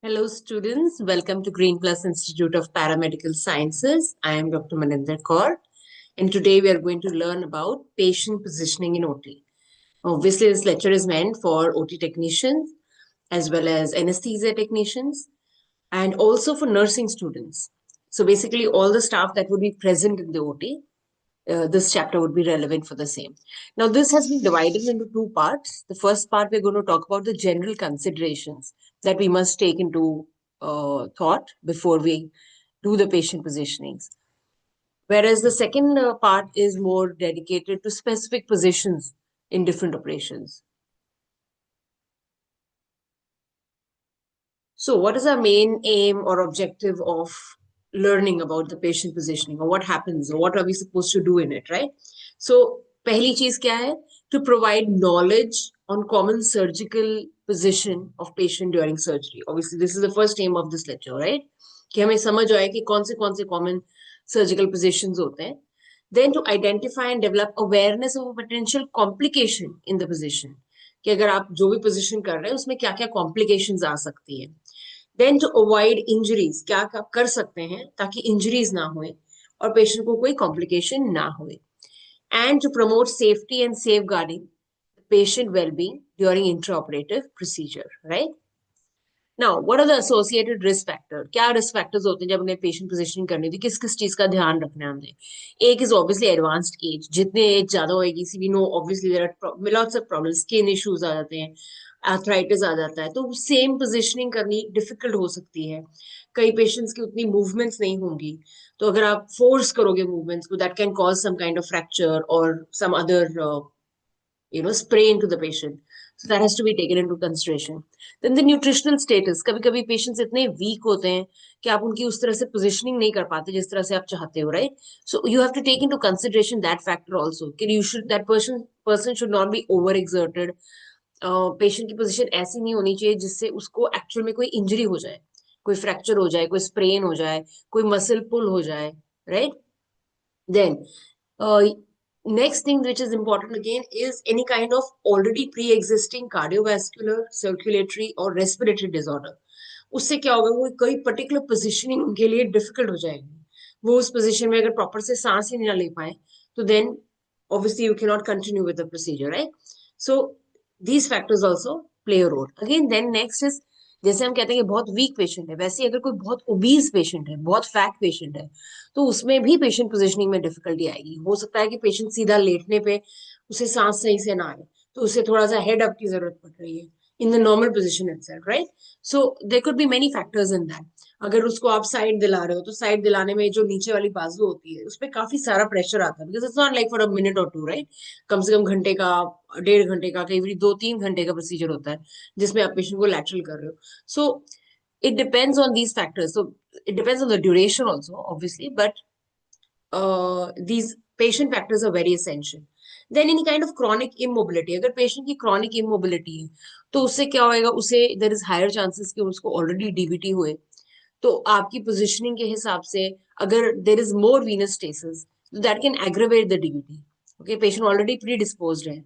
Hello, students. Welcome to Green Plus Institute of Paramedical Sciences. I am Dr. Maninder Kaur, and today we are going to learn about patient positioning in OT. Obviously, this lecture is meant for OT technicians as well as anesthesia technicians and also for nursing students. So, basically, all the staff that would be present in the OT, this chapter would be relevant for the same. Now, this has been divided into two parts. The first part, we're going to talk about the general considerations that we must take into thought before we do the patient positionings. Whereas the second part is more dedicated to specific positions in different operations. So, what is our main aim or objective of learning about the patient positioning, or what happens, or what are we supposed to do in it, right? So, पहली चीज क्या है? To provide knowledge on common surgical position of patient during surgery. Obviously, this is the first aim of this lecture, right? कि हमें समझ आए कि कौन से common surgical positions होते हैं. Then to identify and develop awareness of a potential complication in the position. कि अगर आप जो भी पोजीशन कर रहे हैं उसमें क्या क्या कॉम्प्लिकेशंस आ सकती है. देन टू अवॉइड इंजरीज, क्या कर सकते हैं ताकि इंजरीज ना होए और पेशेंट को कोई कॉम्प्लिकेशन ना होए. And to promote safety and safeguarding patient wellbeing during intraoperative procedure, right. Now what are the associated risk factor? क्या रिस्क फैक्टर्स होते हैं जब उन्हें पेशेंट पोजीशनिंग करनी थी, किस किस चीज का ध्यान रखना है हमने? एक इज ऑब्वियसली एडवांस्ड एज. जितने एज ज्यादा होगी, we know obviously there are lots of problems, skin issues आ जाते हैं, आर्थराइटिस आ जाता है, तो सेम पोजीशनिंग करनी डिफिकल्ट हो सकती है. कई पेशेंट्स की उतनी मूवमेंट्स नहीं होंगी, तो अगर आप फोर्स करोगे मूवमेंट्स को, that can cause some kind of fracture और some other spray into the patient. So that has to be taken into consideration. Then the nutritional status. कभी कभी पेशेंट्स इतने वीक होते हैं कि आप उनकी उस तरह से पोजिशनिंग नहीं कर पाते जिस तरह से आप चाहते हो, right? So you have to take into consideration that factor also कि you should that person should not be over exerted. Patient की पोजीशन ऐसी नहीं होनी चाहिए जिससे उसको एक्चुअल में कोई इंजरी हो जाए, कोई फ्रैक्चर हो जाए, कोई स्प्रेन हो जाए, कोई मसल पुल हो जाए, right. Then, next thing which is important again is any kind of already pre-existing cardiovascular, circulatory or respiratory disorder. उससे क्या होगा, वो कोई पर्टिकुलर पोजिशनिंग उनके लिए डिफिकल्ट हो जाएगी. वो उस पोजिशन में अगर प्रॉपर से सांस ही नहीं ले पाए तो then obviously you cannot continue with the procedure, right? So these factors also play a role. Again, then next is, जैसे हम कहते हैं कि बहुत वीक पेशेंट है, वैसे ही अगर कोई बहुत ओबीज पेशेंट है, बहुत फैट पेशेंट है, तो उसमें भी पेशेंट पोजिशनिंग में डिफिकल्टी आएगी. हो सकता है कि पेशेंट सीधा लेटने पे उसे सांस सही से ना आए, तो उसे थोड़ा सा हेड अप की जरूरत पड़ रही है in the normal position itself, right. So there could be many factors in that. अगर उसको आप साइड दिला रहे हो तो साइड दिलाने में जो नीचे वाली बाजू होती है उस पर काफी सारा प्रेशर आता है, because it's not like for a minute और टू, राइट. कम से कम घंटे का, 1.5 घंटे का, कई बार 2-3 घंटे का प्रोसीजर होता है जिसमें आप पेशेंट को लैटरल कर रहे हो. सो it depends on these factors. So it depends on the duration also, obviously, but these patient factors are very essential. Then any kind of chronic immobility, अगर पेशेंट की chronic immobility है तो उससे क्या होएगा, उसे there is higher chances कि उसको already DVT हुए. तो आपकी पोजिशनिंग के हिसाब से अगर there is more venous stasis, that can aggravate the DVT. Okay, patient already predisposed है,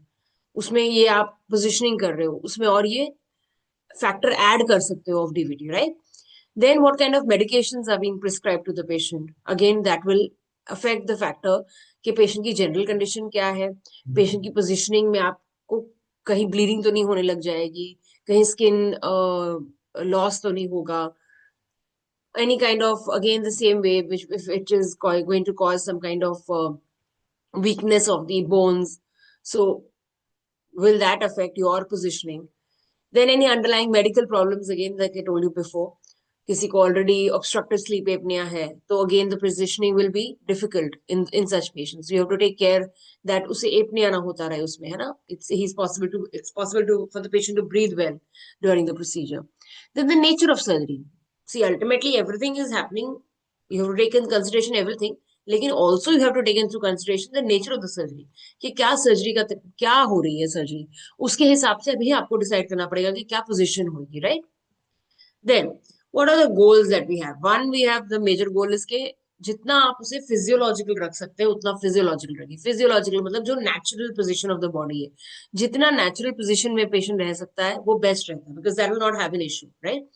उसमें ये आप पोजिशनिंग कर रहे हो, उसमें और ये फैक्टर ऐड कर सकते हो of DVT, right. Then what kind of medications are being prescribed to the patient? Again, that will affect the factor कि पेशेंट की जनरल कंडीशन क्या है, पेशेंट की पोजिशनिंग में आपको कहीं ब्लीडिंग तो नहीं होने लग जाएगी, कहीं स्किन लॉस तो नहीं होगा, any kind of, again the same way, which if it is going to cause some kind of weakness of the bones, so will that affect your positioning? Then any underlying medical problems, again like I told you before, किसी को already obstructive sleep apnea है तो again the positioning will be difficult in such patients. You have to take care that उसे apnea ना होता रहे उसमें, है ना. It's possible to for the patient to breathe well during the procedure. Then the nature of surgery. See ultimately everything is happening, you have to take in consideration everything, लेकिन also you have to take into consideration the nature of the surgery, कि क्या surgery का क्या हो रही है surgery, उसके हिसाब से अभी आपको डिसाइड करना पड़ेगा कि क्या पोजिशन होगी, right. Then, what are the goals that we have? One, we have the major goal is कि जितना आप उसे फिजियोलॉजिकल रख सकते हैं उतना फिजियोलॉजिकल रखिए. फिजियोलॉजिकल मतलब जो natural position of the body है, जितना नेचुरल पोजीशन में पेशेंट रह सकता है वो बेस्ट रहता है, because that will not have an issue, right.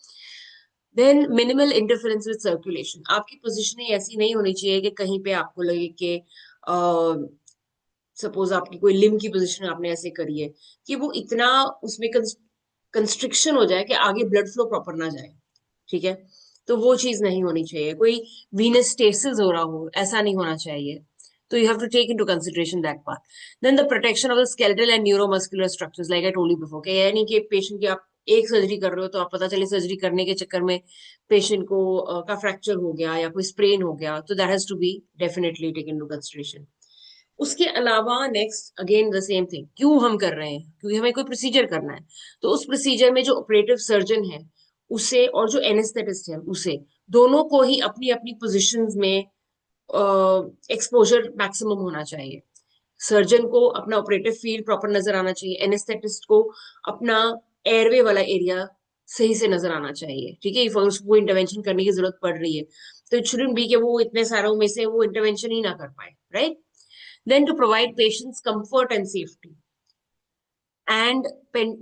Then minimal interference with circulation, आपकी पोजिशनिंग ऐसी नहीं होनी चाहिए कि कहीं पे आपको लगे कि सपोज आपकी कोई लिम्ब की पोजीशन आपने ऐसे करी है कि वो इतना उसमें कंस्ट्रिक्शन हो जाए कि आगे ब्लड फ्लो प्रॉपर ना जाए, ठीक है, तो वो चीज नहीं होनी चाहिए। कोई वीनस स्टेसिस हो रहा हो, ऐसा नहीं होना चाहिए। तो you have to take into consideration that part. Then the protection of the skeletal and neuromuscular structures, like I told you before, कि यानी कि पेशेंट की आप एक सर्जरी कर रहे हो तो आप पता चले सर्जरी करने के चक्कर में पेशेंट को का फ्रैक्चर हो गया या कोई स्प्रेन हो गया, तो that has to be definitely taken into consideration. उसके अलावा next again the same thing, क्यों हम कर रहे हैं, क्योंकि हमें कोई प्रोसीजर करना है, तो उस प्रोसीजर में जो ऑपरेटिव सर्जन है उसे और जो एनेस्थेटिस्ट है उसे, दोनों को ही अपनी अपनी पोजीशंस में एक्सपोजर मैक्सिमम होना चाहिए। सर्जन को अपना ऑपरेटिव फील्ड प्रॉपर नजर आना चाहिए, एनेस्थेटिस्ट को अपना एयरवे वाला एरिया सही से नजर आना चाहिए, ठीक है। अगर उसको इंटरवेंशन करने की जरूरत पड़ रही है तो इट शुडंट बी कि वो इतने सारों में से वो इंटरवेंशन ही ना कर पाए, right. Then to provide patients comfort and safety and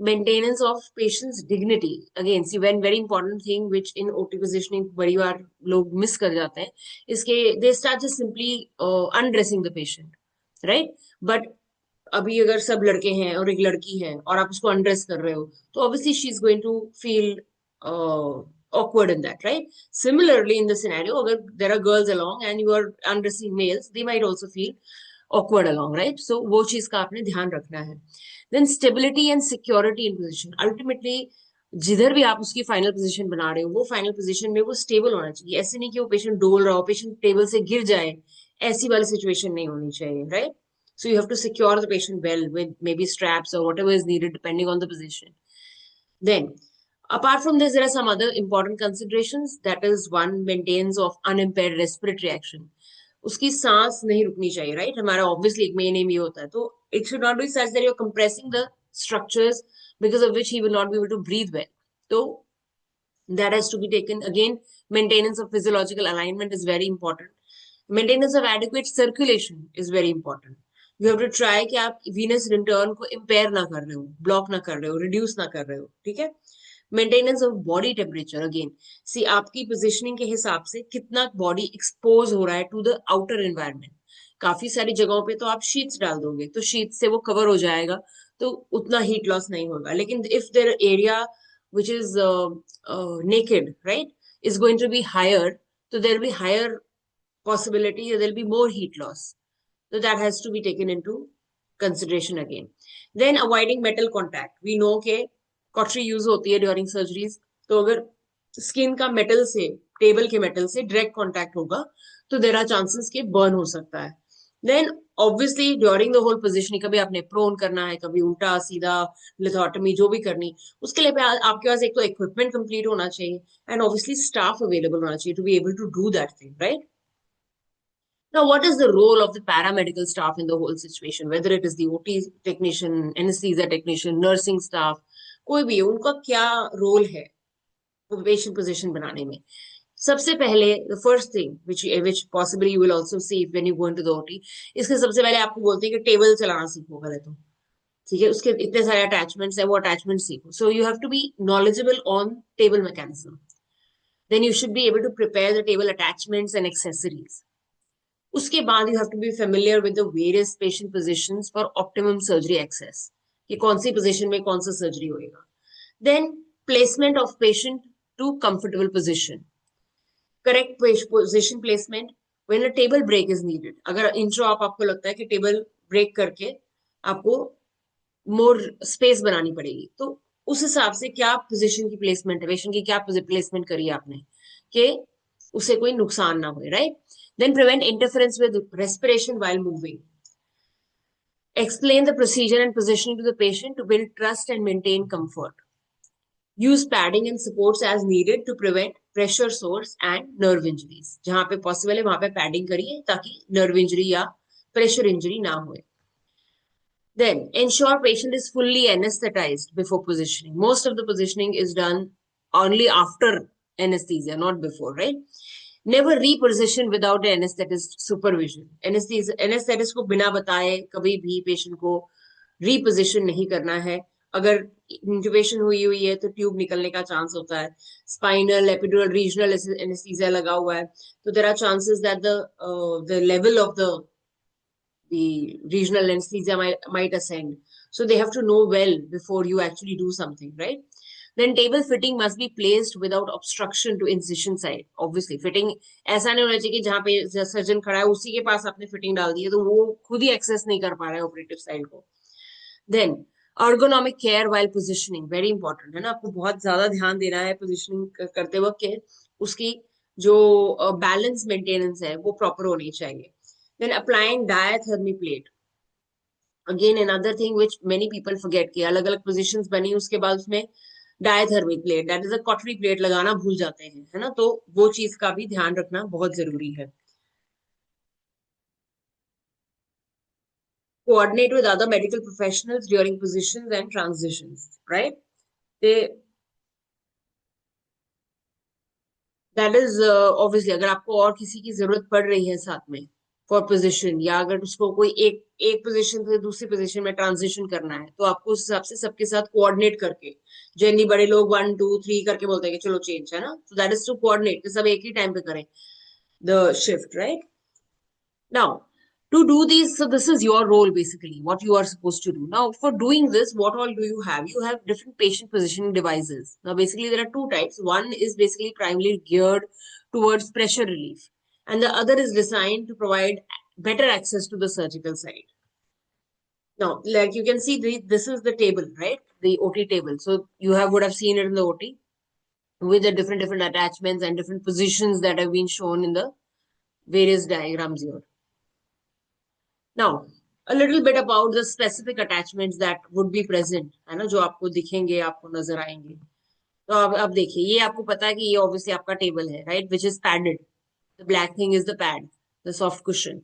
maintenance of patient's dignity. Again, see, one very important thing which in OT positioning बड़ी बार लोग मिस कर जाते हैं, इसके they start just simply undressing the patient, right? But अभी अगर सब लड़के हैं और एक लड़की है और आप उसको अनड्रेस कर रहे हो, तो obviously she is going to feel awkward in that, right? Similarly, in the scenario, अगर there are girls along and you are undressing males, they might also feel awkward along, right? So वो चीज का आपने ध्यान रखना है। Then stability and security in position. Ultimately, जिधर भी आप उसकी फाइनल पोजीशन बना रहे हो, वो फाइनल पोजीशन में वो स्टेबल होना चाहिए। ऐसे नहीं कि वो पेशेंट डोल रहा हो, पेशेंट टेबल से गिर जाए, ऐसी वाली सिचुएशन नहीं होनी चाहिए, right? So you have to secure the patient well with maybe straps or whatever is needed depending on the position. Then, apart from this, there are some other important considerations. That is, one, maintenance of unimpaired respiratory action. उसकी सांस नहीं रुकनी चाहिए, right? हमारा obviously एक main M ये होता है, तो it should not be such that you are compressing the structures because of which he will not be able to breathe well. तो that has to be taken. Again, maintenance of physiological alignment is very important. Maintenance of adequate circulation is very important. You have to try कि आप venous return को impair ना कर रहे हो, block ना कर रहे हो, reduce ना कर रहे हो, ठीक है? Maintenance of body temperature, again, see आपकी positioning के हिसाब से कितना body expose हो रहा है to the outer environment. काफी सारी जगहों पे तो आप शीट्स डाल दोगे तो शीट से वो कवर हो जाएगा, तो उतना हीट लॉस नहीं होगा। लेकिन if their area which is naked, right, is going to be higher, so there will be higher possibility there will be more heat loss. So that has to be taken into consideration again. Then avoiding metal contact. We know के cautery use होती है during surgeries, तो अगर skin का metal से, table के metal से direct contact होगा तो देयर आर चांसेस के बर्न हो सकता है। Then obviously during the whole positioning कभी आपने प्रोन करना है, कभी उल्टा सीधा लिथोटमी जो भी करनी, उसके लिए आपके पास एक तो इक्विपमेंट कंप्लीट होना चाहिए एंड ऑब्वियसली स्टाफ अवेलेबल होना चाहिए to be able to do that thing, right? Now, what is the role of the paramedical staff in the whole situation? Whether it is the OT technician, anesthesia technician, nursing staff, कोई भी उनका क्या role है patient position बनाने में? सबसे पहले the first thing which possibly you will also see when you go into the OT, इसके सबसे पहले आपको बोलते हैं कि टेबल चलाना सीखो पहले तो, ठीक है? उसके इतने सारे अटैचमेंट्स है, वो अटैचमेंट सीखो। So you have to be knowledgeable on table mechanism. Then you should be able to prepare the table attachments and accessories. उसके बाद you have to be familiar with the various patient positions for optimum surgery access, कि कौन सी position में कौन सा surgery होएगा। Then placement of patient to comfortable position, correct position placement when a table break is needed. अगर intro आपको लगता है कि टेबल ब्रेक करके आपको मोर स्पेस बनानी पड़ेगी, तो उस हिसाब से क्या पोजीशन की प्लेसमेंट है, पेशेंट की क्या प्लेसमेंट करी आपने कि उसे कोई नुकसान ना हो, right? Then prevent interference with respiration while moving. Explain the procedure and positioning to the patient to build trust and maintain comfort. Use padding and supports as needed to prevent pressure sores and nerve injuries. जहां पे possible है वहां पे padding करिए ताकि nerve injury या pressure injury ना हो। Then ensure patient is fully anesthetized before positioning. Most of the positioning is done only after anesthesia, not before, right? Never reposition without an anesthetist supervision. Anesthetist को बिना बताए कभी भी patient को reposition नहीं करना है अगर इंट्यूबेशन हुई है तो ट्यूब निकलने का चांस होता है. स्पाइनल एपिड्यूरल रीजनल एनेस्थीसिया लगा हुआ है, तो there are chances that the level of the regional anesthesia might ascend. So they have to know well before you actually do something, right? Then table fitting must be placed without obstruction to incision side. Obviously, fitting ऐसा नहीं होना चाहिए कि जहाँ पे surgeon खड़ा है उसी के पास आपने फिटिंग डाल दी है तो वो खुद ही एक्सेस नहीं कर पा रहा है ऑपरेटिव साइड को. Then ergonomic care while positioning, very important है ना, आपको बहुत ज्यादा ध्यान देना है पोजिशनिंग करते वक्त के उसकी जो बैलेंस मेंटेनेंस है वो प्रॉपर होनी चाहिए. Then applying diathermy plate. Again, another thing which many people forget कि अलग अलग positions बनी उसके बाद उसमें diathermy plate, that is a cautery plate लगाना भूल जाते हैं, है ना, तो वो चीज का भी ध्यान रखना बहुत जरूरी है. Coordinate with other medical professionals during positions and transitions, right? They that is obviously अगर आपको और किसी की जरूरत पड़ रही है साथ में फॉर पोजीशन, या अगर उसको कोई एक पोजीशन से दूसरी पोजीशन में ट्रांजिशन करना है तो आपको उस हिसाब से सबके साथ कोऑर्डिनेट करके, जनरली बड़े लोग 1 2 3 करके बोलते हैं कि चलो चेंज, है ना, तो दैट इज टू कोऑर्डिनेट कि सब एक ही टाइम पे करें the shift, right. Now, to do these, so this is your role basically, what you are supposed to do. Now, for doing this, what all do you have? You have different patient positioning devices. Now, basically, there are two types. One is basically primarily geared towards pressure relief, and the other is designed to provide better access to the surgical site. Now, like you can see, this is the table, right? The OT table. So you would have seen it in the OT with the different attachments and different positions that have been shown in the various diagrams here. Now, a little bit about the specific attachments that would be present, है ना, जो आपको दिखेंगे, आपको नजर आएंगे. तो अब देखिए, ये आपको पता है कि ये ऑब्वियसली आपका टेबल है, right, which is padded. The black thing is the pad, the soft cushion.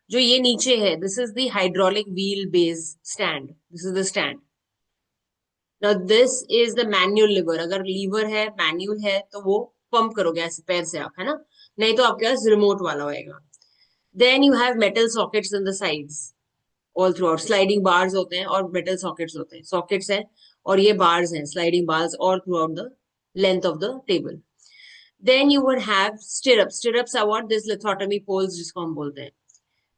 जो ये नीचे है, this is the hydraulic wheel base stand, this is the stand. Now this is the manual liver. अगर liver है, manual है, तो वो pump करोगे ऐसे पैर से आप, है ना, नहीं तो आपके पास रिमोट वाला होएगा. Then you have metal sockets in the sides all throughout. Sliding bars होते हैं और मेटल सॉकेट्स होते हैं. सॉकेट्स हैं और ये बार्स हैं, sliding bars all throughout the length of the table. Then you would have stirrup. Stirrups are what, this lithotomy poles जिसको हम बोलते हैं,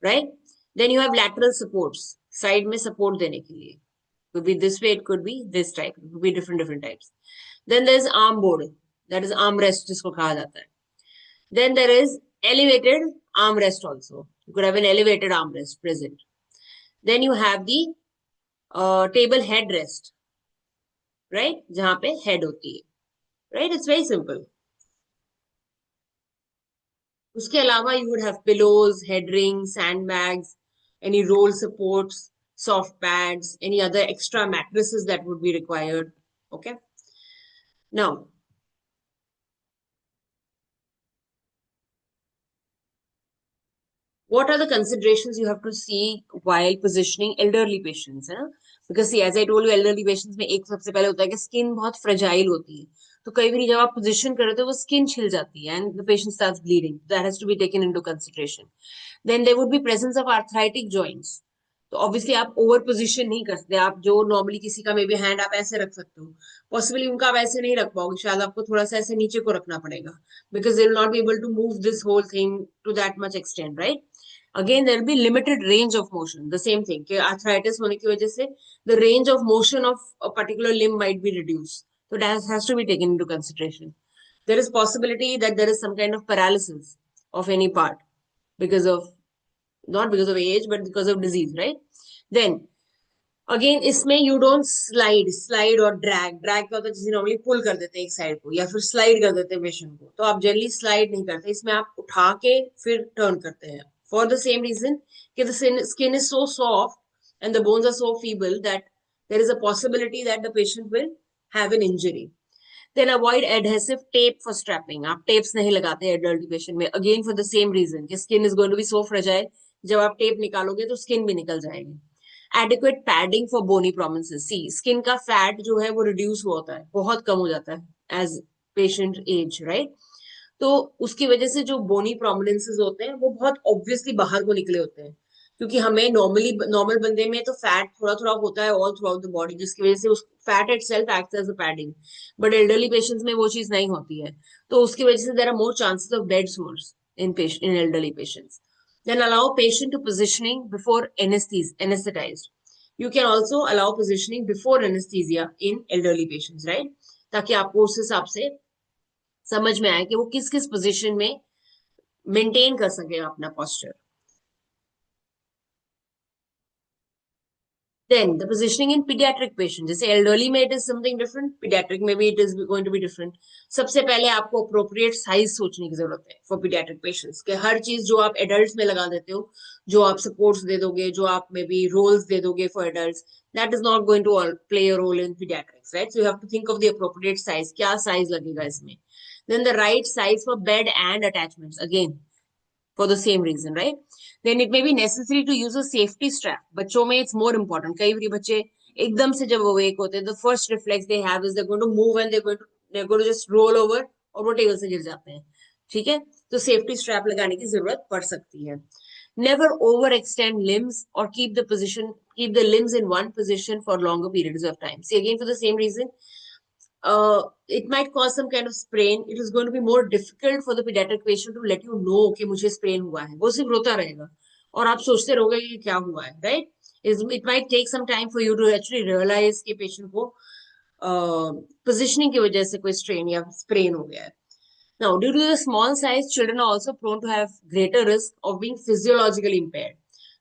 right. Then you have lateral supports, side में सपोर्ट देने के लिए. could be this way, it could be this type, it could be different types. Then there is arm board, that is arm rest जिसको कहा जाता है. Then there is elevated arm rest also. You could have an elevated arm rest present. Then you have the table head rest, right, जहां पे head होती है, right. It's very simple. उसके अलावा you would have pillows, head rings, sandbags, any roll supports, soft pads, any other extra mattresses that would be required. Okay. Now, what are the considerations you have to see while positioning elderly patients, है ना? Because see, as I told you, elderly patients में एक सबसे पहले होता है कि skin बहुत fragile होती है, तो कई बार जब आप position कर रहे हो तो वो skin छिल जाती है and the patient starts bleeding. That has to be taken into consideration. Then there would be presence of arthritic joints. तो ऑब्वियसली आप ओवर पोजिशन नहीं कर सकते. आप जो नॉर्मली किसी का मे बी हैंड आप ऐसे रख सकते हो, पॉसिबली उनका आप ऐसे नहीं रख पाओगे, शायद आपको थोड़ा सा ऐसे नीचे को रखना पड़ेगा, because they will not be able to move this whole thing to that much extent, right. Again, there will be limited range of motion. The same thing कि arthritis होने की वजह से the range of motion of a particular limb might be reduced. So that has to be taken into consideration. There is possibility that there is some kind of paralysis of any part because of, not because of age, but because of disease, right? Then again, इसमें you don't slide और drag क्या होता है, जैसे normally पुल कर देते हैं एक साइड को या फिर स्लाइड कर देते हैं पेशेंट को, तो आप जनरली स्लाइड नहीं करते, इसमें आप उठा के फिर टर्न करते हैं. For the same reason, the skin is so soft and the bones are so feeble that there is a possibility that the patient will have an injury. Then avoid adhesive tape for strapping. आप tapes नहीं लगाते adult patient में. Again, for the same reason, कि skin is going to be so fragile. जब आप tape निकालोगे तो skin भी निकल जाएगी. Adequate padding for bony prominences. See, skin का fat जो है वो reduce होता है, बहुत कम हो जाता है as patient age, right? तो उसकी वजह से जो बोनी प्रोमिनेंसेस होते हैं वो बहुत ऑब्वियसली बाहर को निकले होते हैं. क्योंकि हमें नॉर्मल बंदे में तो फैट थोड़ा थोड़ा होता है all throughout the body, जिसकी वजह से उस fat itself acts as a padding, but elderly patients में वो चीज नहीं होती है, तो उसकी वजह से there are more chances of bed sores in elderly patients. Then allow patient to positioning before anesthetized. You can also allow positioning before anesthesia in elderly patients, right? ताकि आपको उस हिसाब से समझ में आए कि वो किस किस पोजीशन में मेंटेन कर सके अपना posture. Then the positioning in pediatric patients, जैसे elderly में it is something different, pediatric में भी it is going to be different. सबसे पहले आपको appropriate size सोचने की जरूरत है for pediatric patients, कि हर चीज जो आप adults में लगा देते हो, जो आप supports दे दोगे, जो आप maybe roles दे दोगे for adults, that is not going to play a role in pediatrics, right? So you have to think of the appropriate size, क्या size लगेगा इसमें. Then the right size for bed and attachments, again for the same reason, right? Then it may be necessary to use a safety strap. बच्चों में it's more important. कई बार बच्चे एकदम से जब awake होते हैं, the first reflex they have is they're going to move and they're going to just roll over और वो टेबल से गिर जाते हैं. ठीक है, तो सेफ्टी स्ट्रैप लगाने की जरूरत पड़ सकती है. Never overextend limbs or keep the limbs in one position for longer periods of time. See, again, for the same reason, it might cause some kind of sprain. It is going to be more difficult for the pediatric patient to let you know कि मुझे sprain हुआ है. वो सिर्फ रोता रहेगा और आप सोचते रहोगे कि क्या हुआ है, right? It might take some time for you to actually realize कि patient को positioning की वजह से कोई strain या sprain हो गया है. Now, due to the small size, children are also prone to have greater risk of being physiologically impaired.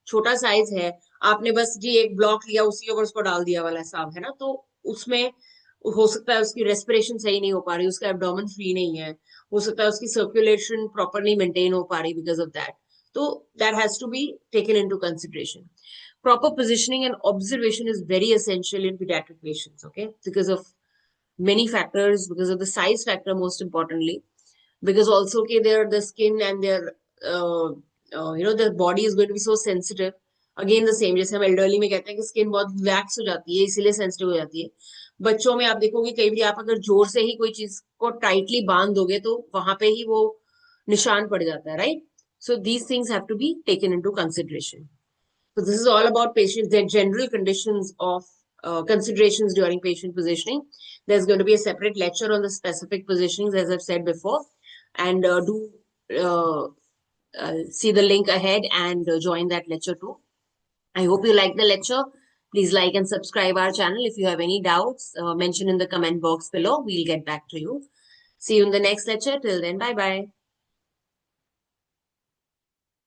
छोटा साइज है, आपने बस जी एक ब्लॉक लिया, उसी के ऊपर उसको डाल दिया वाला हिसाब है ना, तो उसमें हो सकता है उसकी रेस्पिरेशन सही नहीं हो पा रही, उसका एब्डोमेन फ्री नहीं है, हो सकता है उसकी सर्कुलेशन प्रॉपर नहीं मेंटेन हो पा रही बिकॉज ऑफ दैट. तो that has to be taken into consideration. Proper positioning and observation is very essential in pediatric patients, okay? Because of many factors, because of the size factor, most importantly, because also okay, the skin and their their body is going to be so sensitive. Again the same, जैसे हम elderly में कहते हैं कि skin बहुत wax हो जाती है, इसीलिए सेंसिटिव हो जाती है. बच्चों में आप देखोगे कई बार आप अगर जोर से ही कोई चीज को टाइटली बांध दोगे तो वहां पे ही वो निशान पड़ जाता है, right? So these things have to be taken into consideration. So this is all about patients, their general conditions of considerations during patient positioning. There's going to be a separate lecture on the specific positionings, as I've said before, and do uh, see the link ahead and join that lecture too. I hope you like the lecture. Please like and subscribe our channel. If you have any doubts, mention in the comment box below. We'll get back to you. See you in the next lecture. Till then, bye bye.